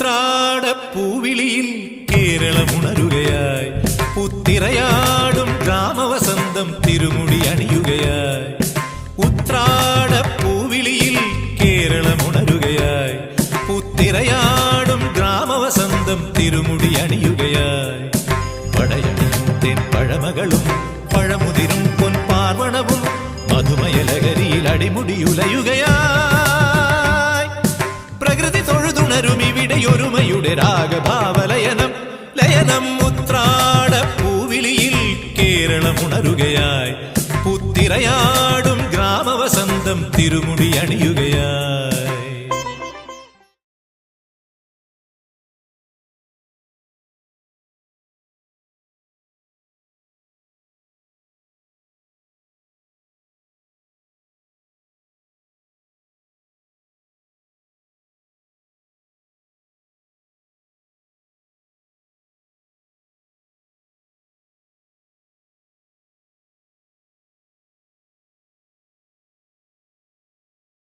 ഉത്രാടപ്പൂവിളിയിൽ കേരളമുണരുകയായി പുത്തിരയാടും ഗ്രാമവസന്തം തിരുമുടി അണിയുകയായി ഉത്രാടപ്പൂവിളിയിൽ കേരളമുണരുകയായി പുത്തിരയാടും ഗ്രാമവസന്തം തിരുമുടി അണിയുകയായി പടയണിയും then പഴമകളും പഴമുതിരും പൊൻപാർവണവും മധുമയലകരിയിൽ അടിമുടിയുലയുകയായി പ്രകൃതി തൊഴുതുണരും ഇവിടെയൊരുമയുടെ രാഗഭാവലയനം ലയനം ഉത്രാടപ്പൂവിളിയിൽ കേരളമുണരുകയായി പുത്തിരയാടും ഗ്രാമവസന്തം തിരുമുടി അണിയുകയായി